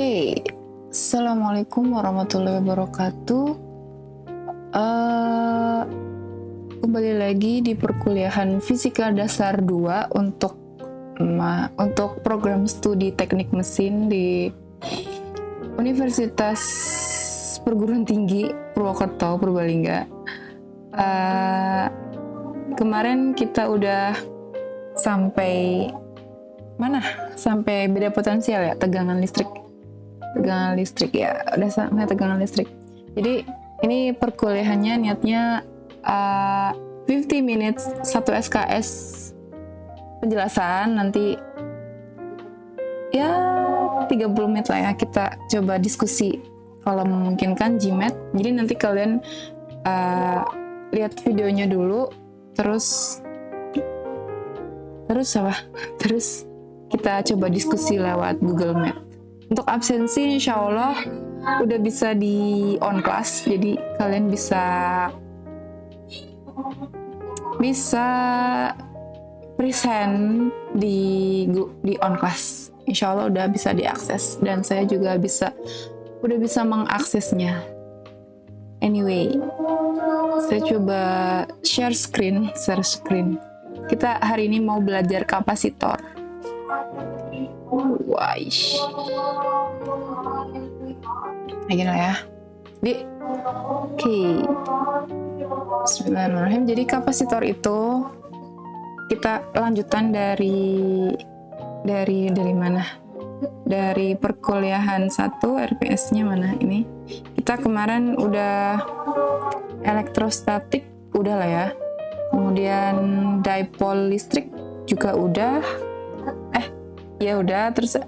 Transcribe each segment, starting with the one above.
Oke, Assalamualaikum warahmatullahi wabarakatuh. Eh, Kembali lagi di perkuliahan Fisika Dasar 2 untuk program studi teknik mesin di Universitas Perguruan Tinggi Purwokerto, Purbalingga. Kemarin kita udah sampai mana? Sampai beda potensial ya, tegangan listrik ya, udah sampai tegangan listrik. Jadi ini perkuliahannya niatnya 50 minutes 1 SKS penjelasan, nanti ya 30 menit lah ya kita coba diskusi kalau memungkinkan GMAT. Jadi nanti kalian lihat videonya dulu, terus kita coba diskusi lewat Google Map. Untuk absensi insya Allah udah bisa di on class, jadi kalian bisa present di on class. Insya Allah udah bisa diakses, dan saya juga udah bisa mengaksesnya. Anyway, saya coba share screen. Kita hari ini mau belajar kapasitor. Waish. Lagi lah ya. Oke. Bismillahirrahmanirrahim. Jadi kapasitor itu kita lanjutan dari mana? Dari perkuliahan 1 RPS-nya mana ini? Kita kemarin udah elektrostatik udah lah ya. Kemudian dipole listrik juga udah. Ya udah, terus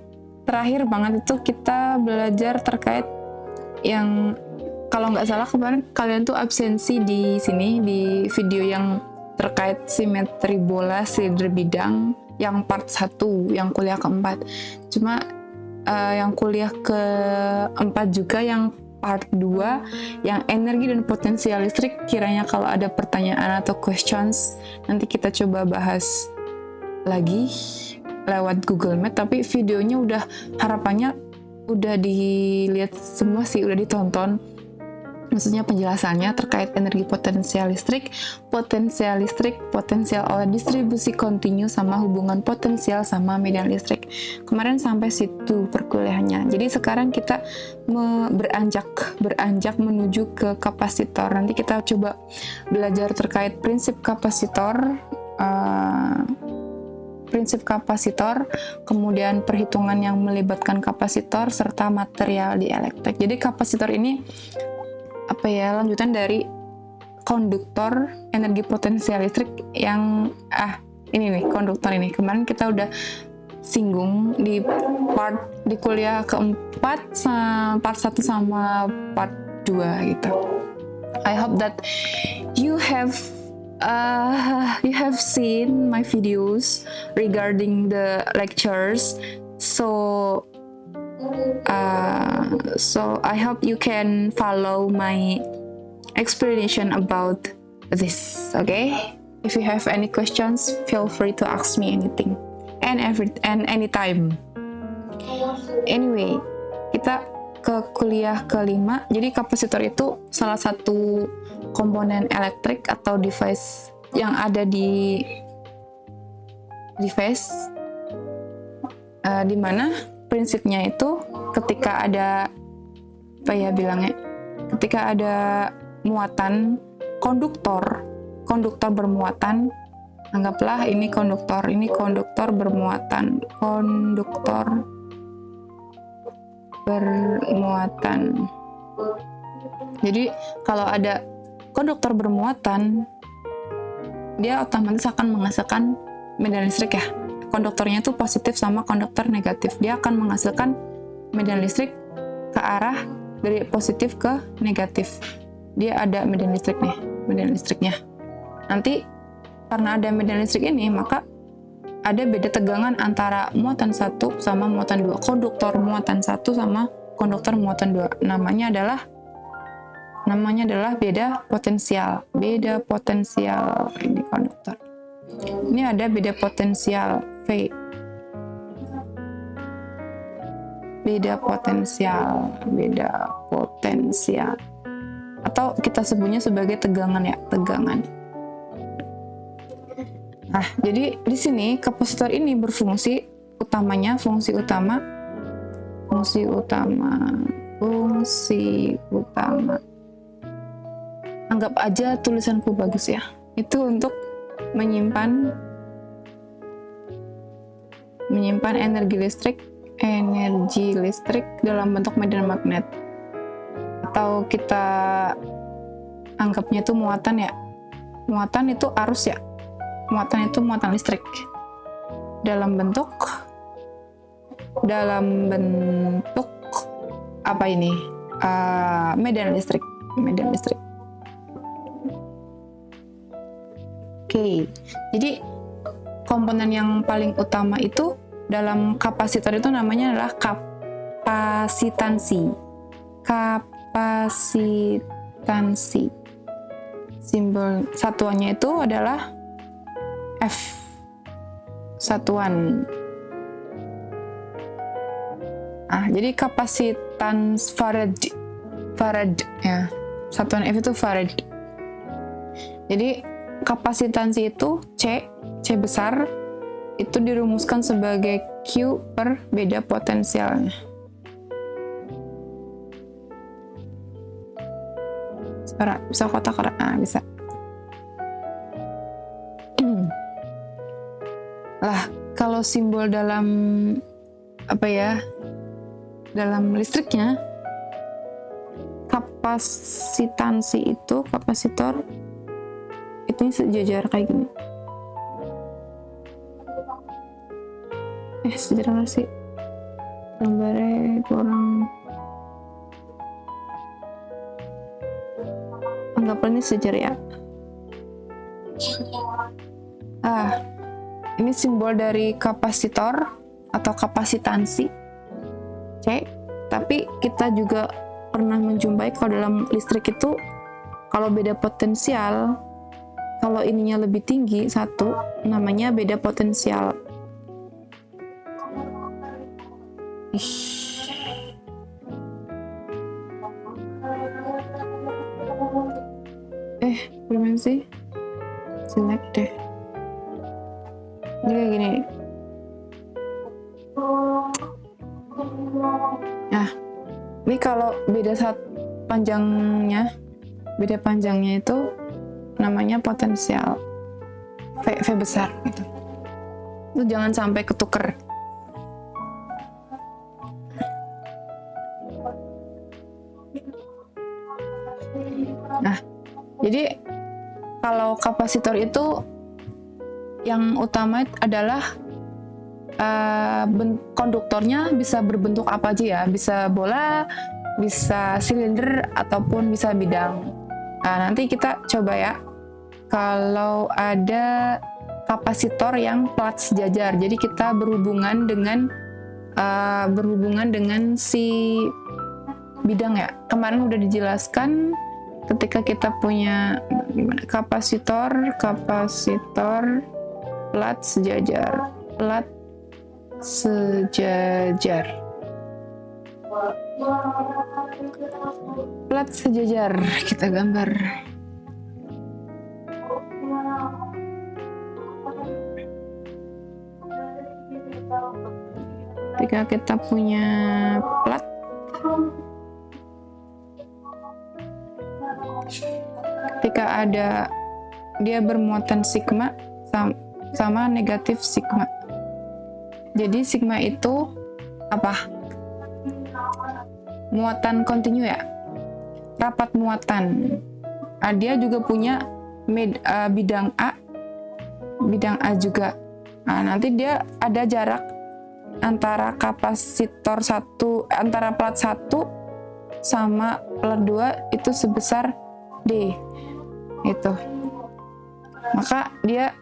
terakhir banget itu kita belajar terkait yang kalau nggak salah kemarin kalian tuh absensi di sini di video yang terkait simetri bola silinder bidang yang part 1 yang kuliah keempat. Cuma yang kuliah keempat juga yang part 2 yang energi dan potensial listrik, kiranya kalau ada pertanyaan atau questions nanti kita coba bahas lagi lewat Google Meet. Tapi videonya harapannya udah dilihat semua sih, udah ditonton, maksudnya penjelasannya terkait energi potensial listrik, potensial oleh distribusi kontinu, sama hubungan potensial sama medan listrik. Kemarin sampai situ perkuliahannya. Jadi sekarang kita beranjak menuju ke kapasitor. Nanti kita coba belajar terkait prinsip kapasitor, kemudian perhitungan yang melibatkan kapasitor, serta material dielektrik. Jadi kapasitor ini lanjutan dari konduktor energi potensial listrik yang ini nih, konduktor ini. Kemarin kita udah singgung di kuliah keempat, part 1 sama part 2 gitu. I hope that you have seen my videos regarding the lectures, so I hope you can follow my explanation about this. Okay, if you have any questions, feel free to ask me anything and anytime. Anyway, kita ke kuliah kelima. Jadi kapasitor itu salah satu komponen elektrik atau device yang ada di device di mana prinsipnya itu ketika ada ketika ada muatan konduktor bermuatan, anggaplah ini konduktor bermuatan. Jadi kalau ada konduktor bermuatan, dia otomatis akan menghasilkan medan listrik ya. Konduktornya itu positif sama konduktor negatif. Dia akan menghasilkan medan listrik ke arah dari positif ke negatif. Dia ada medan listriknya. Nanti karena ada medan listrik ini, maka ada beda tegangan antara muatan 1 sama muatan 2. Konduktor muatan 1 sama konduktor muatan 2. Namanya adalah beda potensial ini konduktor. Ini ada beda potensial V. beda potensial. Atau kita sebutnya sebagai tegangan ya, tegangan. Nah, jadi di sini kapasitor ini berfungsi utamanya, fungsi utama. Anggap aja tulisanku bagus ya. Itu untuk menyimpan energi listrik dalam bentuk medan magnet. Atau kita anggapnya itu muatan ya. Muatan itu arus ya. Muatan itu muatan listrik dalam bentuk apa ini? Medan listrik. Oke. Jadi komponen yang paling utama itu dalam kapasitor itu namanya adalah kapasitansi. Simbol satuannya itu adalah F satuan. Jadi kapasitans farad ya. Satuan F itu farad. Jadi kapasitansi itu C besar itu dirumuskan sebagai Q per beda potensialnya. Bisa kotak bisa. Lah, kalau simbol dalam dalam listriknya, kapasitansi itu kapasitor itu sejajar kayak gini. Sejajar nggak sih? Gambarnya kurang. Anggaplah ini sejajar ya. Ini simbol dari kapasitor atau kapasitansi C. Tapi kita juga pernah menjumpai kalau dalam listrik itu kalau beda potensial, kalau ininya lebih tinggi satu, namanya beda potensial. Gimana sih? Select deh. Ini kayak gini. Nah, ini kalau beda panjangnya itu namanya potensial V besar gitu. Itu jangan sampai ketuker. Nah, jadi kalau kapasitor itu yang utama adalah konduktornya bisa berbentuk apa aja ya, bisa bola, bisa silinder, ataupun bisa bidang. Nanti kita coba ya, kalau ada kapasitor yang plat sejajar, jadi kita berhubungan dengan si bidang ya. Kemarin udah dijelaskan ketika kita punya kapasitor plat sejajar. Plat sejajar kita gambar. Ketika kita punya plat, ketika ada dia bermuatan sigma sama negatif sigma. Jadi sigma itu apa? Muatan kontinu ya, rapat muatan. Dia juga punya bidang A juga. Nanti dia ada jarak antara kapasitor antara plat 1 sama plat 2 itu sebesar D. Itu. Maka dia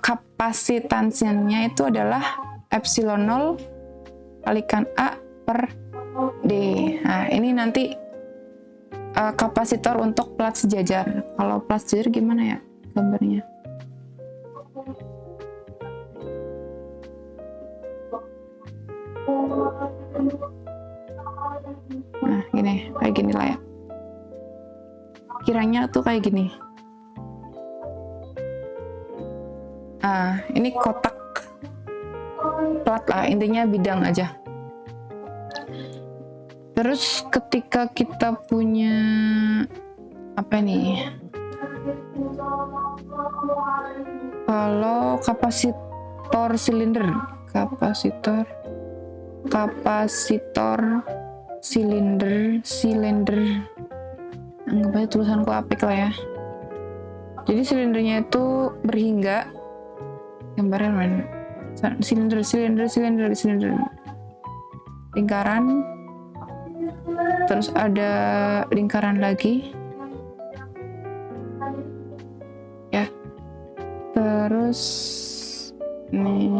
kapasitansinya itu adalah epsilon 0 kalikan A per D. Nah, ini nanti kapasitor untuk plat sejajar. Kalau plat sejajar gimana ya gambarnya? nih, kayak gini lah ya. Kiranya tuh kayak gini. Ini kotak plat lah, intinya bidang aja. Terus ketika kita punya apa nih? Kalau kapasitor silinder, silinder, anggap aja tulisanku apik lah ya. Jadi silindernya itu berhingga, gambarnya mana? Silinder, lingkaran, terus ada lingkaran lagi, ya. Terus nih.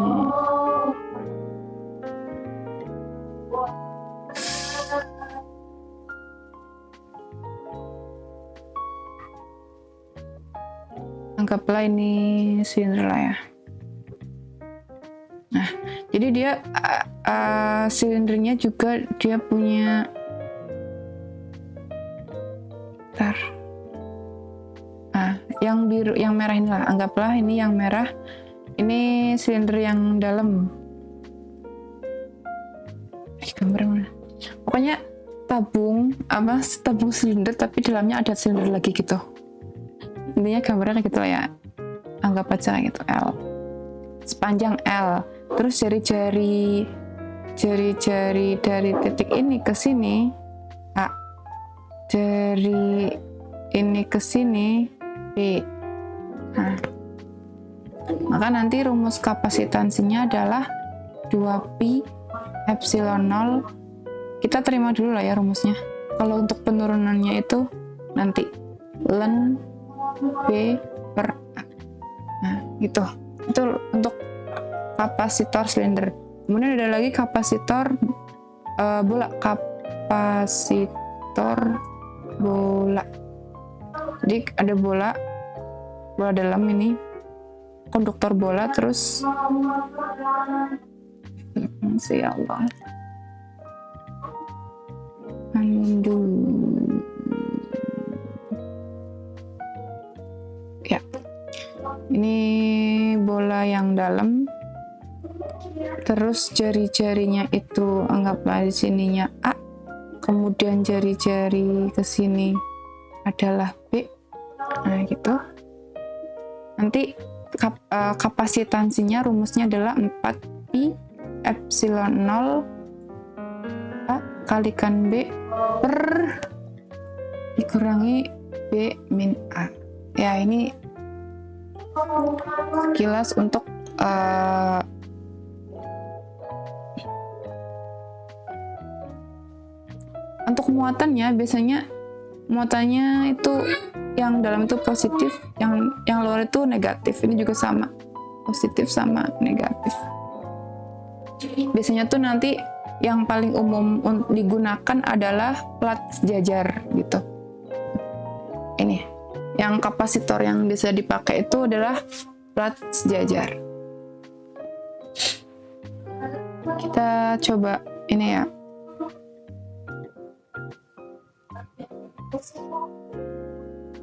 Anggaplah ini silinder lah ya. Nah, jadi dia silindernya juga dia punya yang biru, yang merah inilah. Anggaplah ini yang merah. Ini silinder yang dalam. Gambar mana? Pokoknya tabung silinder tapi dalamnya ada silinder lagi gitu. Intinya gambarnya kayak gitu lah ya. Anggap aja gitu L. Sepanjang L. Terus jari-jari dari titik ini ke sini A. Dari ini ke sini B. Nah, maka nanti rumus kapasitansinya adalah 2pi epsilon 0. Kita terima dulu lah ya rumusnya. Kalau untuk penurunannya itu nanti ln B per A. Nah, gitu. Itu untuk kapasitor silinder. Kemudian ada lagi kapasitor bola. Kapasitor bola. Jadi ada bola dalam ini, konduktor bola, terus ya Allah. Ya, ini bola yang dalam, terus jari-jarinya itu anggaplah di sininya A, kemudian jari-jari ke sini adalah B. Nah, gitu. Nanti kapasitansinya rumusnya adalah 4pi epsilon 0 A kalikan B per dikurangi B min A. Ya, ini sekilas untuk muatannya. Biasanya muatannya itu yang dalam itu positif, yang luar itu negatif. Ini juga sama, positif sama negatif. Biasanya tuh nanti yang paling umum digunakan adalah plat sejajar gitu. Ini yang kapasitor yang bisa dipakai itu adalah plat sejajar. Kita coba ini ya.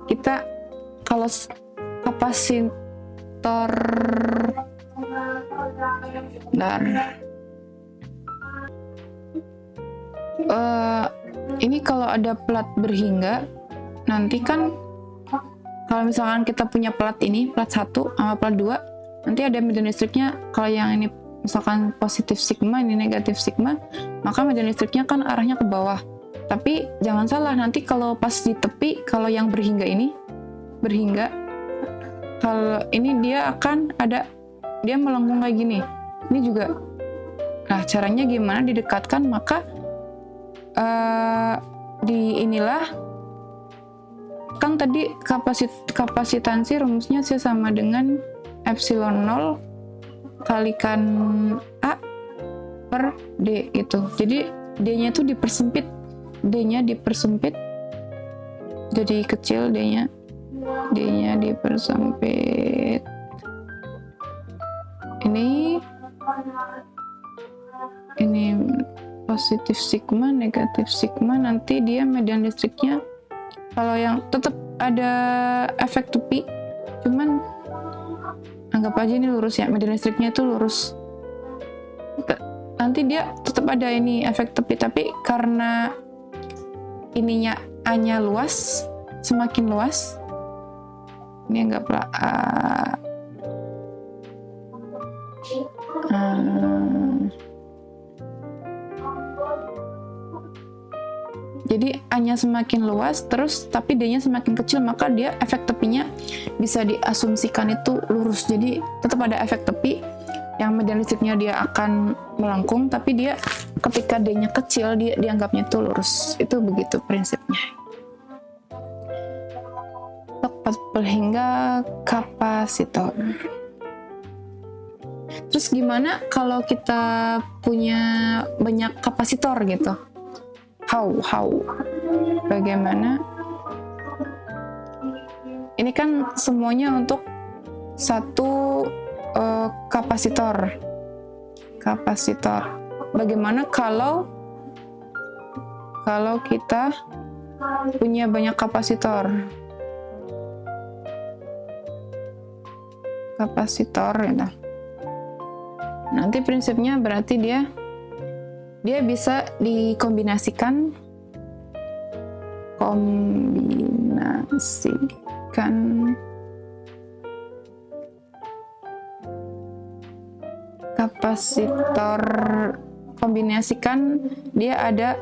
Kita kalau kapasitor ini kalau ada plat berhingga, nanti kan kalau misalkan kita punya plat ini, plat 1 sama plat 2, nanti ada medan listriknya. Kalau yang ini misalkan positif sigma, ini negatif sigma, maka medan listriknya kan arahnya ke bawah. Tapi jangan salah, nanti kalau pas di tepi, kalau yang berhingga, kalau ini dia akan ada, dia melengkung kayak gini. Ini juga. Nah, caranya gimana didekatkan? Maka di inilah kan tadi kapasitansi rumusnya sama dengan epsilon 0 kalikan A per D itu. Jadi D-nya itu dipersempit. Jadi kecil D-nya dipersempit. Ini positif sigma, negatif sigma, nanti dia median listriknya kalau yang tetap ada efek tepi, cuman anggap aja ini lurus ya, median listriknya itu lurus. Nanti dia tetap ada ini efek tepi, tapi karena ininya A-nya luas, semakin luas, ini anggaplah jadi A-nya semakin luas, terus tapi D-nya semakin kecil, maka dia efek tepinya bisa diasumsikan itu lurus. Jadi tetap ada efek tepi, yang median listriknya dia akan melengkung, tapi dia ketika D-nya kecil, dia dianggapnya itu lurus. Itu begitu prinsipnya. Hingga kapasitor. Terus gimana kalau kita punya banyak kapasitor gitu? How? Bagaimana? Ini kan semuanya untuk satu kapasitor. Bagaimana kalau kita punya banyak kapasitor? Gitu. Nanti prinsipnya berarti dia bisa dikombinasikan kapasitor, kombinasikan dia ada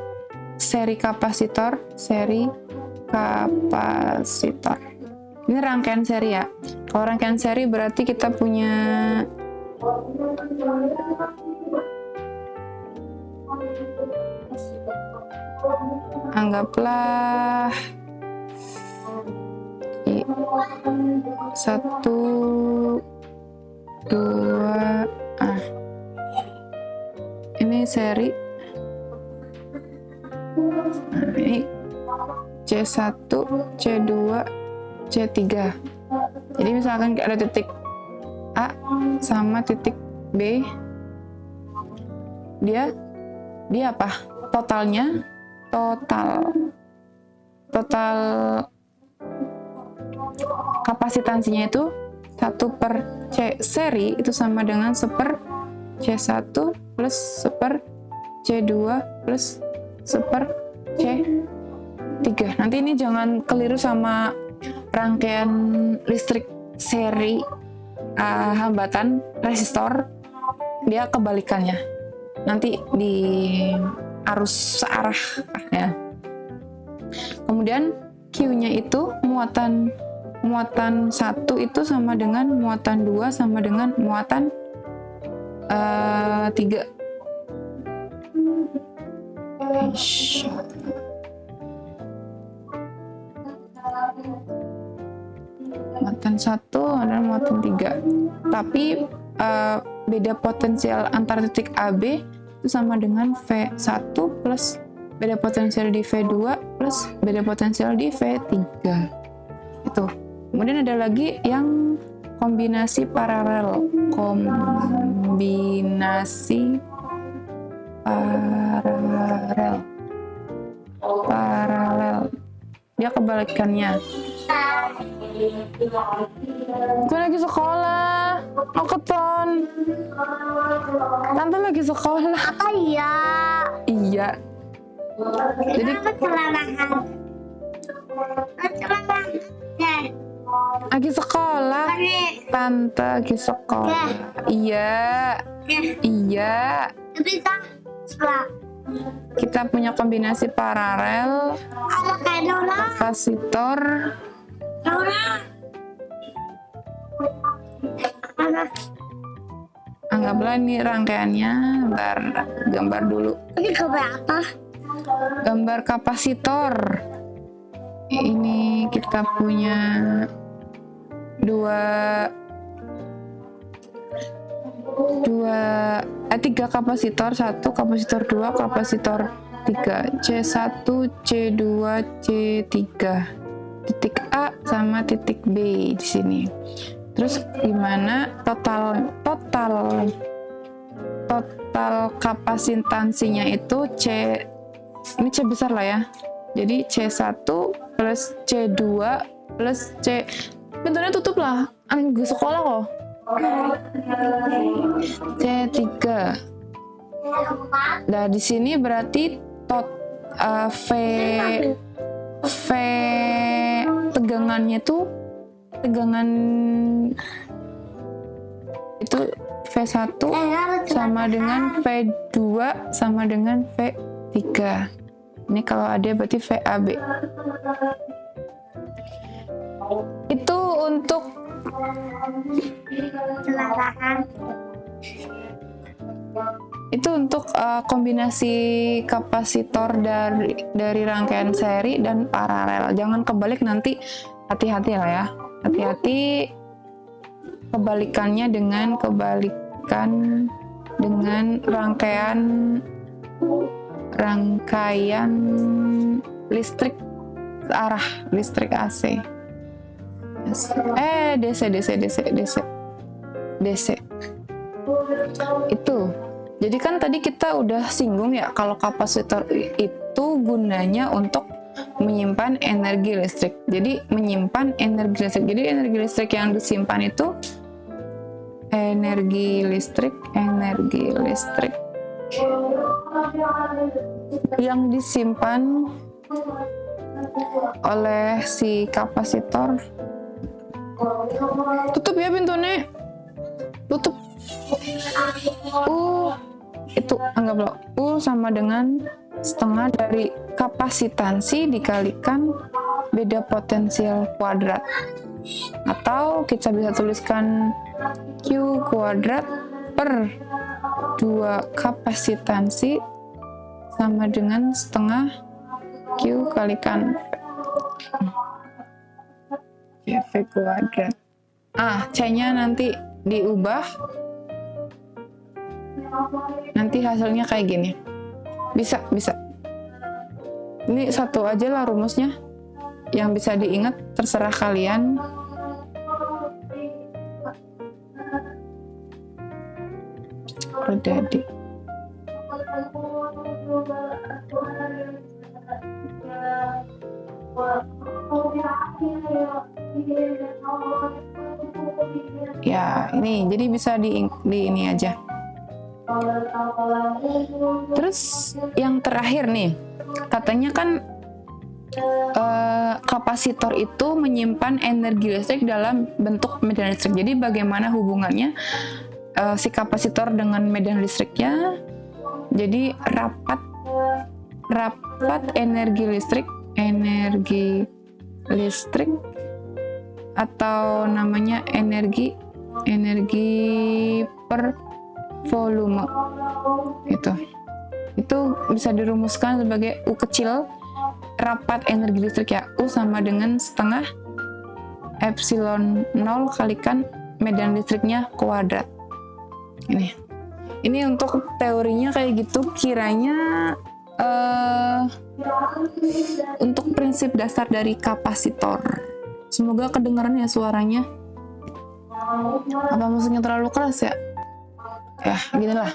seri kapasitor. Ini rangkaian seri ya. Kalau rangkaian seri berarti kita punya anggaplah 1, 2, ini seri, ini C1, C2, C3. Jadi misalkan ada titik A sama titik B, dia apa? Total kapasitansinya itu 1/C seri itu sama dengan 1/C1 plus 1/C2 plus 1/C3. Nanti ini jangan keliru sama rangkaian listrik seri hambatan resistor, dia kebalikannya. Nanti di arus searah ya. Kemudian Q-nya itu muatan 1 itu sama dengan muatan 2 sama dengan muatan 3. Muatan 1 adalah muatan 3. Tapi beda potensial antara titik AB itu sama dengan V1 plus beda potensial di V2 plus beda potensial di V3. Itu. Kemudian ada lagi yang kombinasi paralel. Dia kebalikannya. Gue lagi sekolah, Oketon. Tante lagi sekolah. Apa iya? Iya. Jadi lagi sekolah. Tante lagi sekolah. Iya. Bisa sekolah. Kita punya kombinasi paralel, kapasitor, anggaplah ini rangkaiannya, gambar dulu. Ini gambar apa? Gambar kapasitor. Ini kita punya 3 kapasitor, 1 kapasitor 2 kapasitor 3, C1 C2 C3, titik A sama titik B di sini. Terus gimana total total kapasitansinya itu ini C besar lah ya. Jadi C1 plus C2 plus pintunya tutup lah. Gue sekolah kok. C3. Nah, di sini berarti V tegangannya tuh tegangan itu V1 sama dengan V2 sama dengan V3. Ini kalau ada berarti VAB. Itu untuk kombinasi kapasitor dari rangkaian seri dan paralel. Jangan kebalik, nanti hati-hati lah ya. Hati-hati kebalikan rangkaian listrik arah listrik AC. DC. Itu. Jadi kan tadi kita udah singgung ya, kalau kapasitor itu gunanya untuk menyimpan energi listrik. Jadi energi listrik yang disimpan itu energi listrik yang disimpan oleh si kapasitor. Tutup ya pintunya, tutup. Itu anggaplah U sama dengan setengah dari kapasitansi dikalikan beda potensial kuadrat, atau kita bisa tuliskan Q kuadrat per 2 kapasitansi sama dengan setengah Q kalikan V kuadrat. C-nya nanti diubah, nanti hasilnya kayak gini. Bisa. Ini satu aja lah rumusnya, yang bisa diingat terserah kalian. Jadi ya ini, jadi bisa di ini aja. Terus yang terakhir nih, katanya kan kapasitor itu menyimpan energi listrik dalam bentuk medan listrik. Jadi bagaimana hubungannya si kapasitor dengan medan listriknya? Jadi rapat energi listrik atau namanya energi per volume. Itu bisa dirumuskan sebagai U kecil rapat energi listrik ya, U sama dengan setengah epsilon 0 kalikan medan listriknya kuadrat. Ini untuk teorinya kayak gitu. Kiranya untuk prinsip dasar dari kapasitor. Semoga kedengaran ya suaranya. Apa musiknya terlalu keras ya? Ya, ginilah.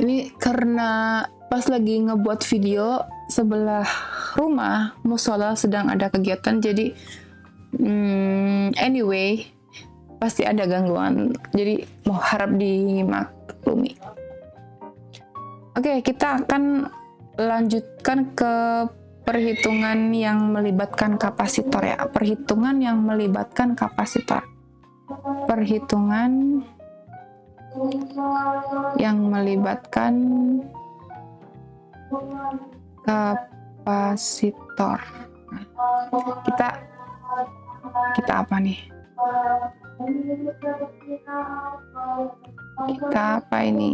Ini karena pas lagi ngebuat video sebelah rumah musola sedang ada kegiatan, jadi anyway pasti ada gangguan. Jadi mau harap dimaklumi. Oke, kita akan lanjutkan ke perhitungan yang melibatkan kapasitor ya. Perhitungan yang melibatkan kapasitor. Kita apa nih? Kita apa ini?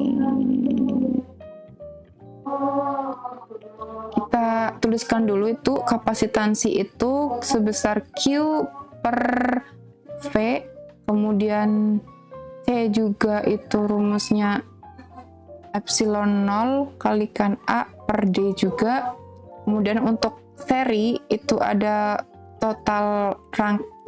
Kita tuliskan dulu itu kapasitansi itu sebesar Q per V, kemudian C juga itu rumusnya epsilon 0 kalikan A per D juga. Kemudian untuk seri itu ada total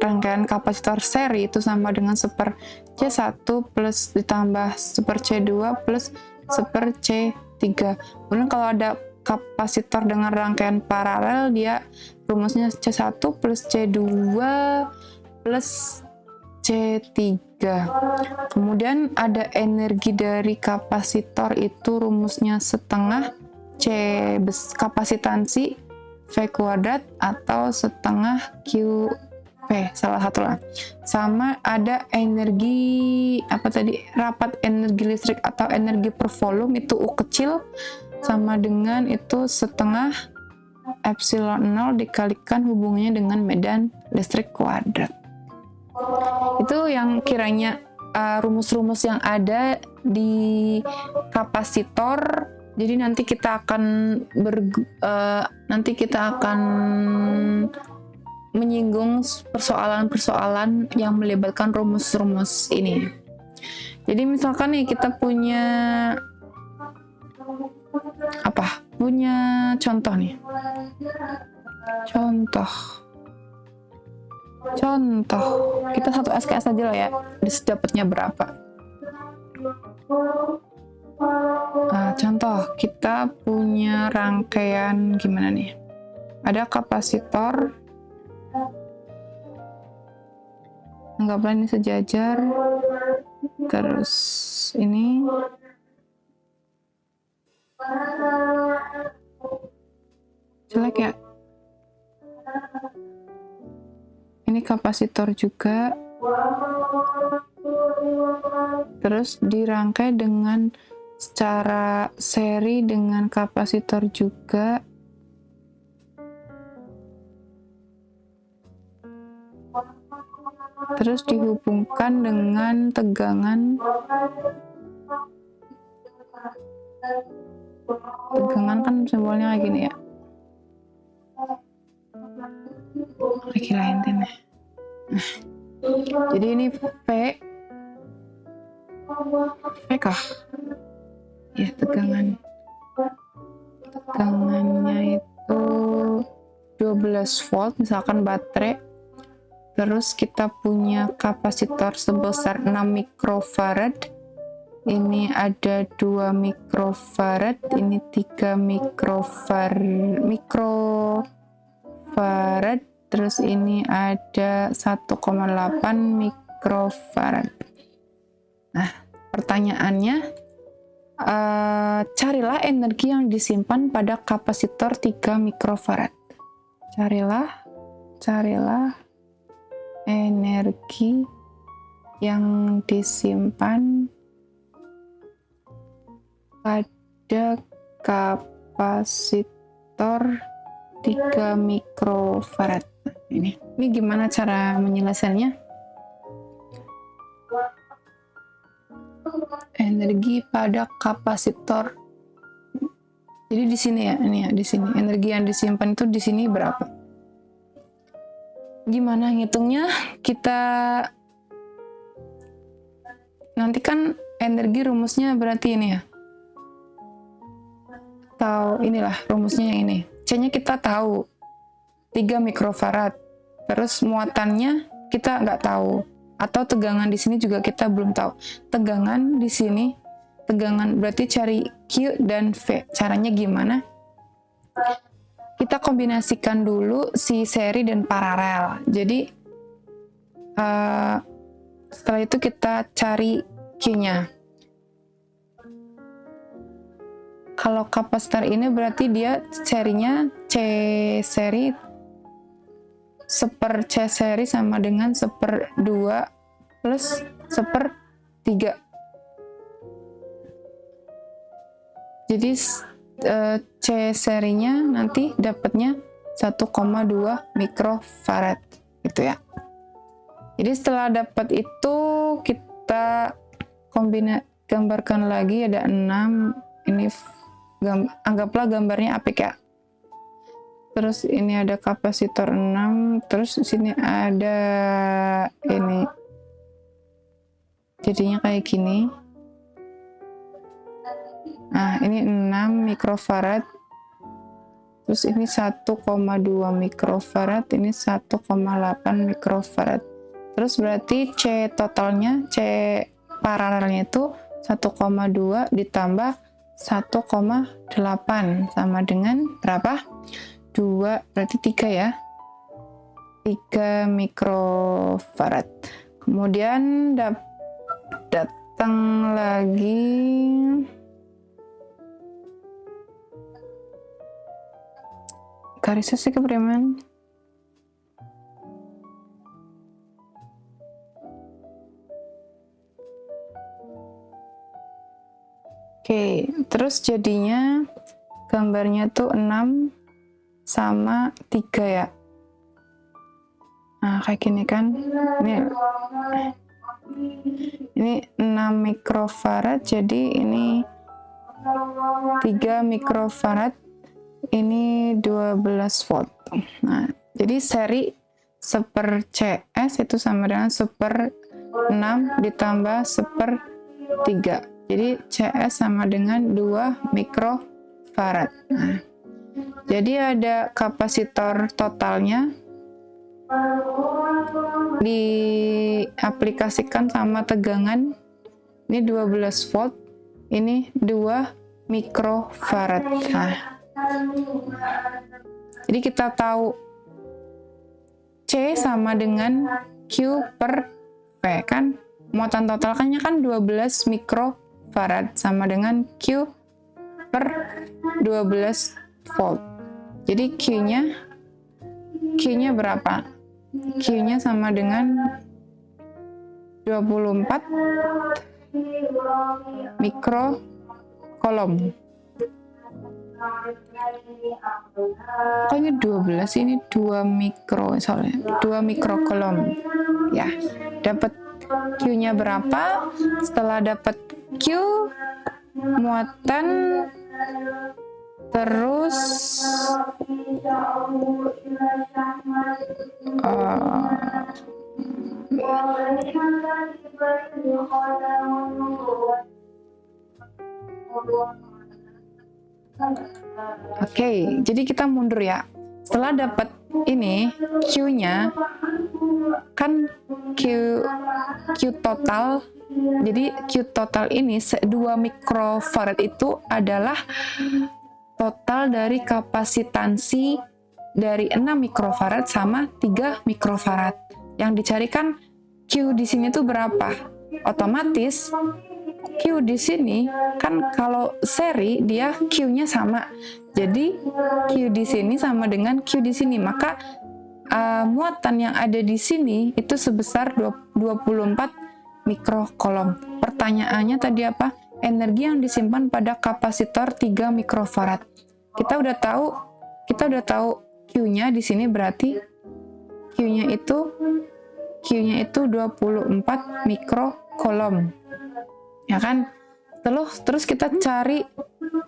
rangkaian kapasitor seri itu sama dengan 1/C1 plus ditambah 1/C2 plus seper C3. Kemudian kalau ada kapasitor dengan rangkaian paralel, dia rumusnya C1 plus C2 plus C3. Kemudian ada energi dari kapasitor itu rumusnya setengah C kapasitansi V kuadrat atau setengah QV, salah satu lah. Sama ada energi apa tadi, rapat energi listrik atau energi per volume itu U kecil sama dengan itu setengah epsilon 0 dikalikan hubungannya dengan medan listrik kuadrat. Itu yang kiranya rumus-rumus yang ada di kapasitor. Jadi nanti kita akan menyinggung persoalan-persoalan yang melibatkan rumus-rumus ini. Jadi misalkan nih kita punya contoh nih. Contoh. Kita 1 SKS aja lah ya. Dapatnya berapa? Contoh, kita punya rangkaian gimana nih? Ada kapasitor, anggaplah ini sejajar, terus ini jelek ya. Ini kapasitor juga, terus dirangkai dengan secara seri dengan kapasitor juga. Terus dihubungkan dengan tegangan kan simbolnya kayak gini ya. Kirain nih. Jadi ini V kah? Ya, tegangannya itu 12 volt misalkan baterai. Terus kita punya kapasitor sebesar 6 mikrofarad. Ini ada 2 mikrofarad, ini 3 mikrofarad, terus ini ada 1,8 mikrofarad. Nah, pertanyaannya, carilah energi yang disimpan pada kapasitor 3 mikrofarad. Carilah energi yang disimpan pada kapasitor 3 mikrofarad. Ini gimana cara menyelesaikannya? Energi pada kapasitor. Jadi di sini ya, ini ya, di sini energi yang disimpan itu di sini berapa? Gimana ngitungnya? Kita nanti kan energi rumusnya berarti ini ya. Atau inilah rumusnya yang ini. C-nya kita tahu 3 mikrofarad. Terus muatannya kita nggak tahu. Atau tegangan di sini juga kita belum tahu. Tegangan di sini, tegangan berarti cari Q dan V. Caranya gimana? Kita kombinasikan dulu si seri dan paralel. Jadi setelah itu kita cari Q-nya. Kalau kapasitor ini berarti dia serinya C seri seper C seri sama dengan seper 2 plus seper 3. Jadi C serinya nanti dapatnya 1,2 mikrofarad gitu ya. Jadi setelah dapat itu kita gambarkan lagi, ada 6. Ini anggaplah gambarnya apik ya. Terus ini ada kapasitor 6, terus di sini ada ini. Jadinya kayak gini. Nah, ini 6 mikrofarad. Terus ini 1,2 mikrofarad, ini 1,8 mikrofarad. Terus berarti C totalnya, C paralelnya itu 1,2 ditambah 1,8 sama dengan berapa? 2, berarti 3 ya. 3 mikrofarad. Kemudian datang lagi garisnya sih kepriman. Oke, terus jadinya gambarnya tuh 6 sama 3 ya. Nah, kayak gini kan. Ini 6 mikrofarad, jadi ini 3 mikrofarad, ini 12 volt. Nah, jadi seri 1/CS itu sama dengan 1/6 ditambah 1/3. Jadi CS sama dengan 2 mikrofarad. Nah, jadi ada kapasitor totalnya diaplikasikan sama tegangan ini 12 volt, ini 2 mikrofarad. Nah, jadi kita tahu C sama dengan Q per P kan, muatan totalnya kan 12 mikrofarad sama dengan Q per 12 volt. Jadi Q-nya berapa? Q-nya sama dengan 24 mikrocoulomb. Kok ini 12, ini 2 mikrocoulomb. Ya, dapat Q-nya berapa? Setelah dapat Q, muatan terus Oke, jadi kita mundur ya. Setelah dapat ini Q-nya kan Q total. Jadi Q total ini 2 mikrofarad itu adalah total dari kapasitansi dari 6 mikrofarad sama 3 mikrofarad. Yang dicarikan Q di sini tuh berapa? Otomatis Q di sini kan kalau seri dia Q-nya sama. Jadi Q di sini sama dengan Q di sini. Maka muatan yang ada di sini itu sebesar 24 mikrocoulomb. Pertanyaannya tadi apa? Energi yang disimpan pada kapasitor 3 mikrofarad. Kita udah tahu Q-nya di sini berarti Q-nya itu 24 mikrocoulomb. Ya kan? Terus kita cari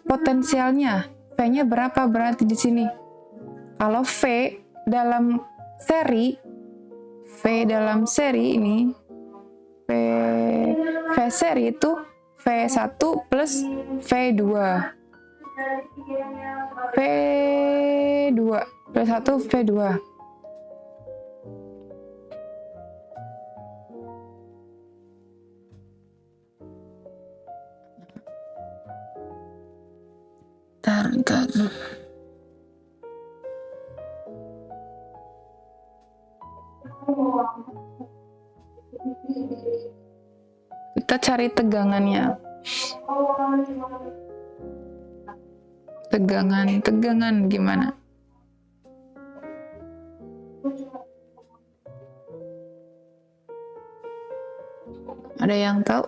potensialnya. V-nya berapa berarti di sini? Kalau V dalam seri ini V seri itu V1 plus V2. V2 plus 1 V2. Bentar. Kita cari tegangannya. Tegangan gimana? Ada yang tahu?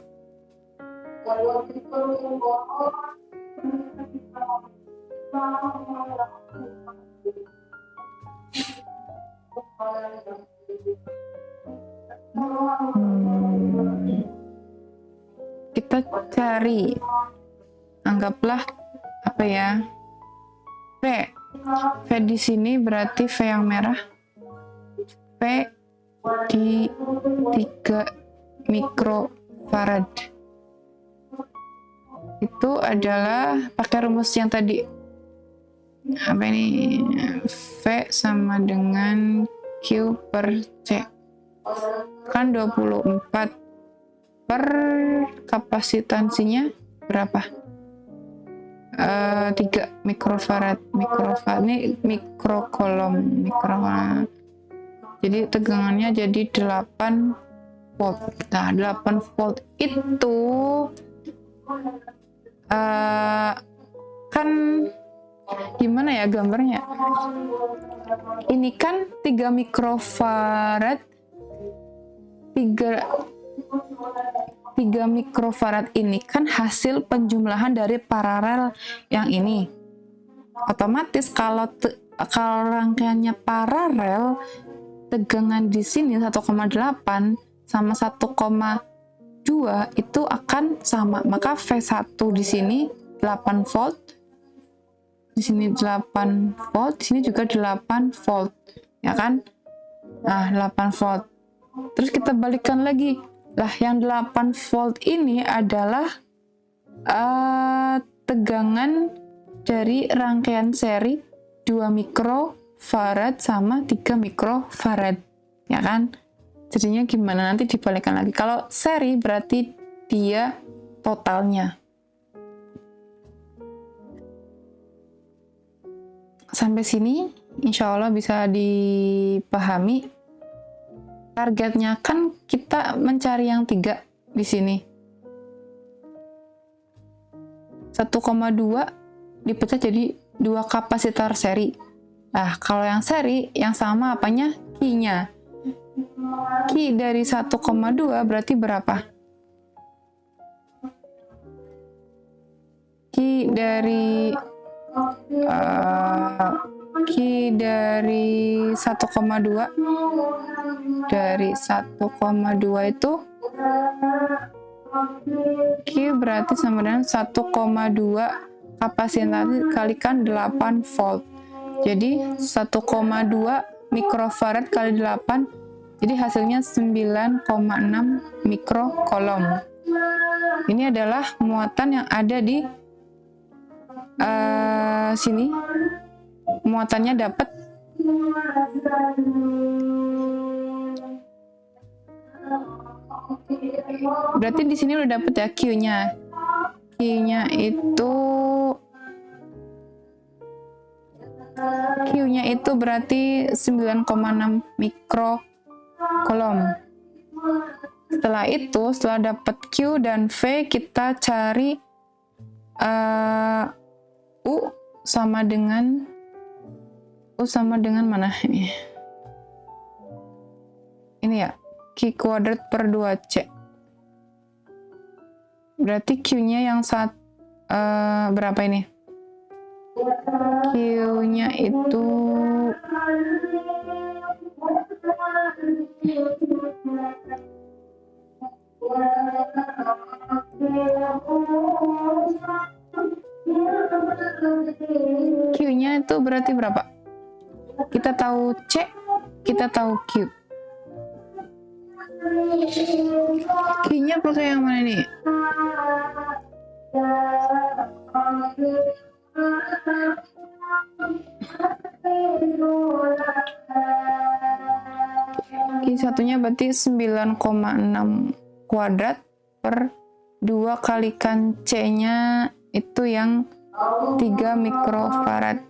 Kita cari, anggaplah apa ya, V di sini berarti V yang merah, V di 3 mikrofarad itu adalah pakai rumus yang tadi, apa ini, V sama dengan Q per C kan 24 per kapasitansinya berapa? 3 mikrofarad. Ini mikrokolom. Jadi tegangannya jadi 8 volt. Nah, 8 volt itu kan gimana ya gambarnya? Ini kan 3 mikrofarad. 3 mikrofarad ini kan hasil penjumlahan dari paralel yang ini. Otomatis kalau rangkaiannya paralel, tegangan di sini 1,8 sama 1,2 itu akan sama. Maka V1 di sini 8 volt, di sini 8 volt, di sini juga 8 volt, ya kan? Nah, 8 volt. Terus kita balikan lagi. Lah, yang 8 volt ini adalah tegangan dari rangkaian seri 2 mikrofarad sama 3 mikrofarad, ya kan? Jadinya gimana? Nanti dibalikan lagi. Kalau seri berarti dia totalnya. Sampai sini insya Allah bisa dipahami. Targetnya kan kita mencari yang 3 di sini. 1,2 dipecah jadi 2 kapasitor seri. Nah, kalau yang seri, yang sama apanya? Q-nya. Q dari 1,2 berarti berapa? Q dari 1,2 dari 1,2 itu Q berarti sama dengan 1,2 kapasitor kalikan 8 volt. Jadi 1,2 mikrofarad kali 8, jadi hasilnya 9,6 mikrokolom. Ini adalah muatan yang ada di sini. Muatannya dapat berarti di sini udah dapet ya Q-nya. Q-nya itu berarti 9,6 mikrokolom. Setelah dapat Q dan V, kita cari U sama dengan mana ini? Ini ya, Q kuadrat per 2C. Berarti Q-nya yang berapa ini? Q-nya itu Q-nya itu berarti berapa? Kita tahu C, kita tahu Q. Q-nya pakai yang mana nih? Q1-nya berarti 9,6 kuadrat per 2 kalikan C-nya itu yang 3 mikrofarad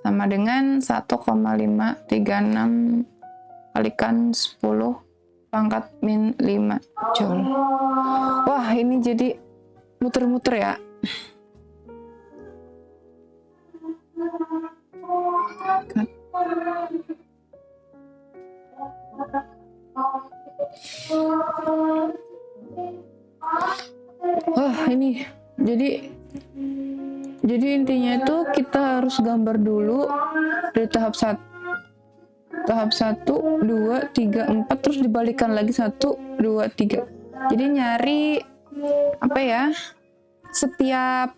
sama dengan 1,536 kalikan 10 pangkat min 5 joule. Wah, ini jadi muter-muter ya. Wah, ini jadi intinya itu kita harus gambar dulu dari tahap 1, 2, 3, 4, terus dibalikan lagi 1, 2, 3. Jadi nyari apa ya? Setiap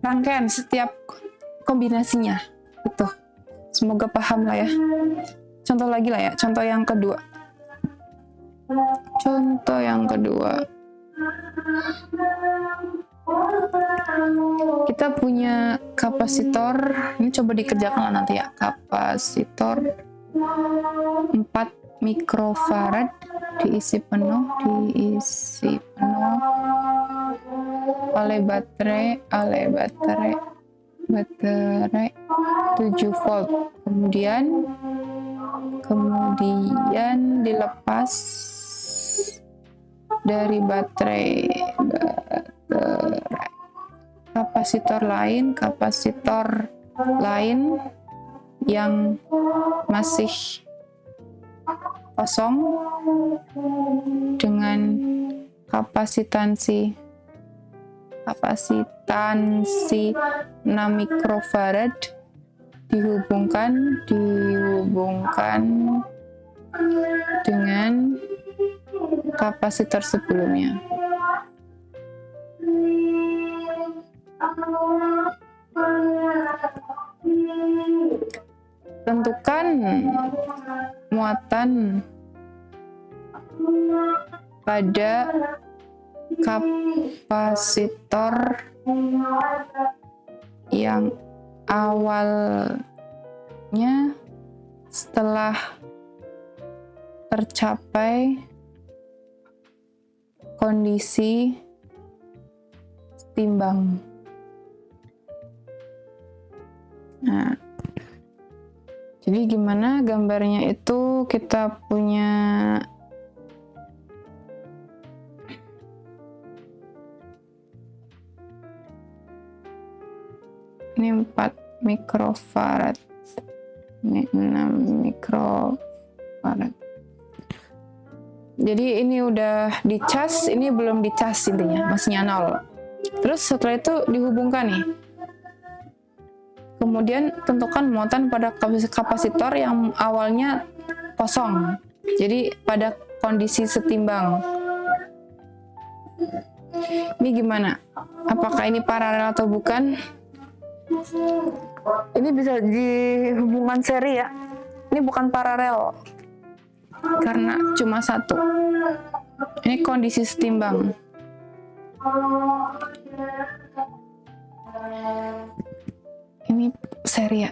rangkaian, setiap kombinasinya. Itu. Semoga paham lah ya. Contoh lagi lah ya, contoh yang kedua. Kita punya kapasitor, ini coba dikerjakan lah nanti ya. Kapasitor 4 mikrofarad diisi penuh oleh baterai 7 volt. Kemudian dilepas dari baterai kapasitor lain yang masih kosong dengan kapasitansi 6 mikrofarad dihubungkan dengan kapasitor sebelumnya. Tentukan muatan pada kapasitor yang awalnya setelah tercapai kondisi setimbang. Nah, jadi gimana gambarnya itu, kita punya ini 4 mikrofarad, ini 6 mikrofarad. Jadi ini udah dicas, ini belum dicas, intinya masih 0. Terus setelah itu dihubungkan nih. Kemudian tentukan muatan pada kapasitor yang awalnya kosong. Jadi pada kondisi setimbang. Ini gimana? Apakah ini paralel atau bukan? Ini bisa dihubungkan seri ya. Ini bukan paralel karena cuma 1. Ini kondisi setimbang. Ini seri ya.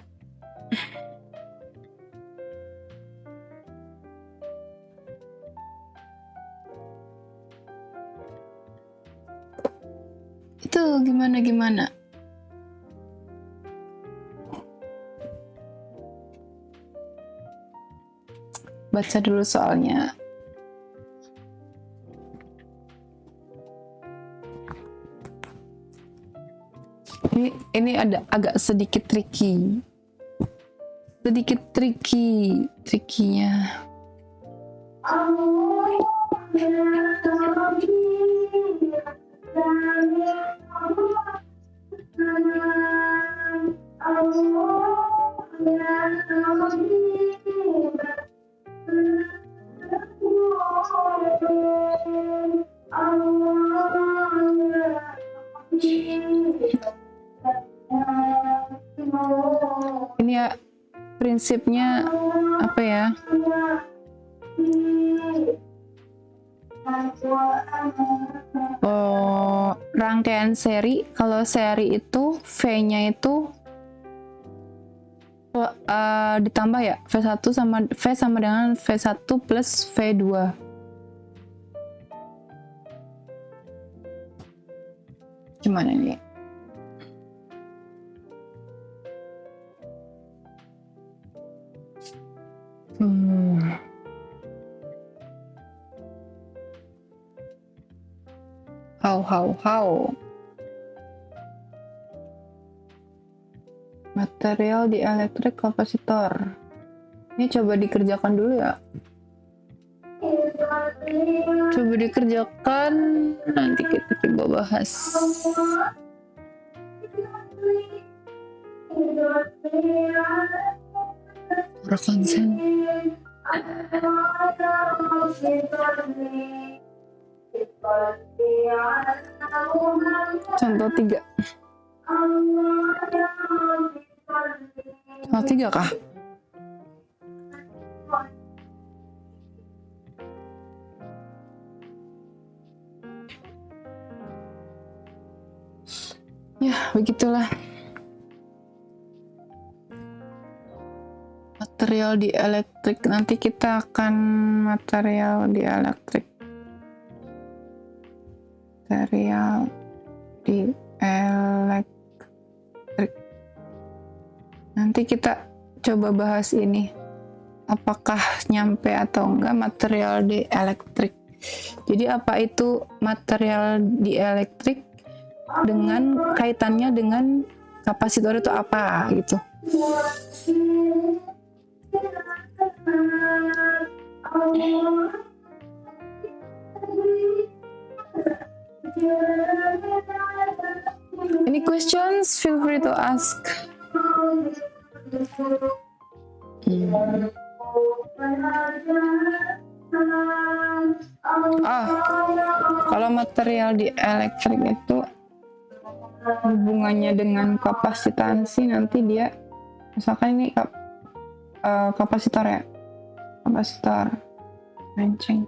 Itu gimana? Baca dulu soalnya. Ini ada agak sedikit tricky-nya. Ini ya prinsipnya apa ya? Rangkaian seri. Kalau seri itu V-nya itu ditambah ya, V1 sama dengan V1 plus V2. Gimana nih? How? Material di elektrik kapasitor. Ini coba dikerjakan dulu ya. Coba dikerjakan, nanti kita coba bahas. Konsen. Contoh 3. Contoh 3 kah? Ya, begitulah. material di elektrik. Nanti kita akan material di elektrik. Material di elektrik. Nanti kita coba bahas ini. Apakah nyampe atau enggak material di elektrik. Jadi apa itu material di elektrik dengan kaitannya dengan kapasitor itu apa gitu. Any questions? Feel free to ask. Kalau material di elektrik itu hubungannya dengan kapasitansi, nanti dia misalkan ini kapasitor ya, kapasitor kencing.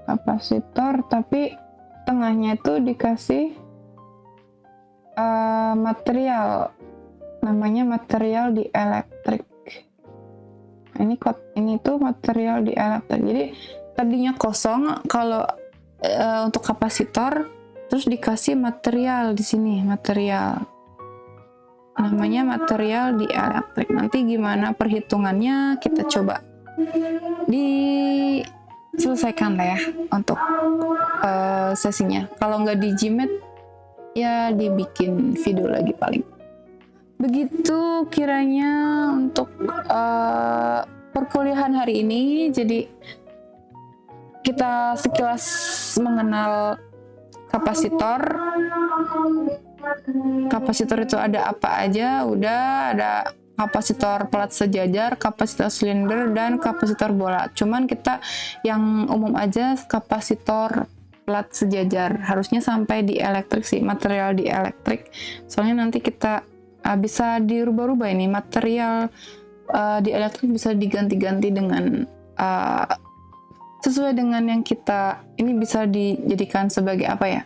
Kapasitor tapi tengahnya itu dikasih material, namanya material di elektrik. Ini tuh material di elektrik. Jadi tadinya kosong kalau untuk kapasitor, terus dikasih material di sini, material. Namanya material di elektrik. Nanti gimana perhitungannya kita coba diselesaikan lah ya untuk sesinya. Kalau nggak di Gmat ya dibikin video lagi paling. Begitu kiranya untuk perkuliahan hari ini. Jadi kita sekilas mengenal kapasitor. Kapasitor itu ada apa aja? Udah ada kapasitor plat sejajar, kapasitor silinder, dan kapasitor bola. Cuman kita yang umum aja kapasitor plat sejajar. Harusnya sampai di elektrik sih, material di elektrik. Soalnya nanti kita bisa dirubah-rubah ini material di elektrik, bisa diganti-ganti dengan sesuai dengan yang kita ini bisa dijadikan sebagai apa ya?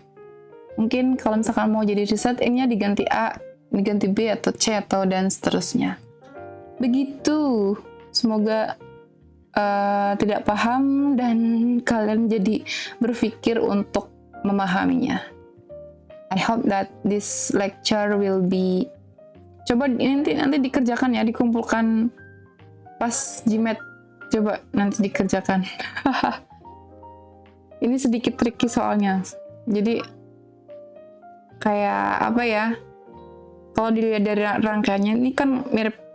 Mungkin kalau misalkan mau jadi riset, ininya diganti A, diganti B atau C atau dan seterusnya. Begitu. Semoga tidak paham dan kalian jadi berpikir untuk memahaminya. I hope that this lecture will be, coba nanti dikerjakan ya, dikumpulkan pas Gmat, coba nanti dikerjakan. Ini sedikit tricky soalnya, jadi kayak apa ya, kalau dilihat dari rangkaiannya ini kan mirip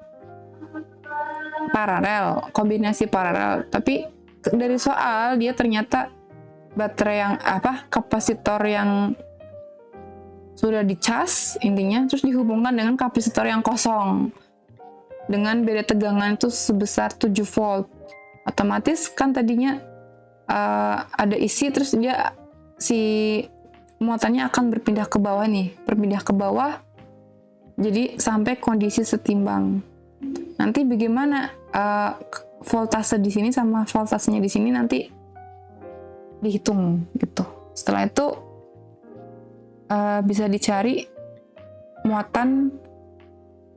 paralel, kombinasi paralel, tapi dari soal dia ternyata baterai yang kapasitor yang sudah dicas intinya, terus dihubungkan dengan kapasitor yang kosong dengan beda tegangan itu sebesar 7 volt. Otomatis kan tadinya ada isi, terus dia si muatannya akan berpindah ke bawah nih, jadi sampai kondisi setimbang. Nanti bagaimana voltase di sini sama voltasenya di sini nanti dihitung gitu. Setelah itu bisa dicari muatan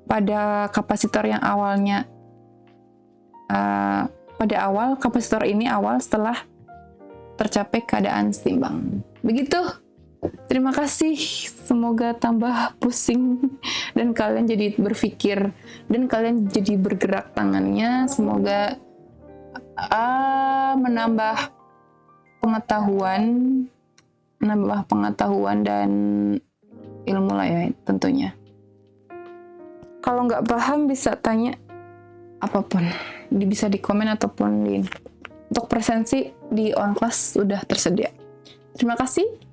pada kapasitor yang awalnya pada awal kapasitor ini setelah tercapai keadaan setimbang. Begitu. Terima kasih, semoga tambah pusing dan kalian jadi berpikir dan kalian jadi bergerak tangannya. Semoga menambah pengetahuan dan ilmu lah ya tentunya. Kalau nggak paham bisa tanya apapun, bisa di komen ataupun untuk presensi di on class sudah tersedia. Terima kasih.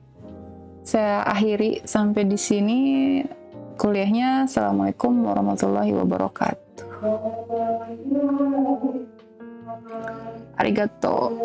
Saya akhiri sampai di sini kuliahnya. Assalamualaikum warahmatullahi wabarakatuh. Arigato.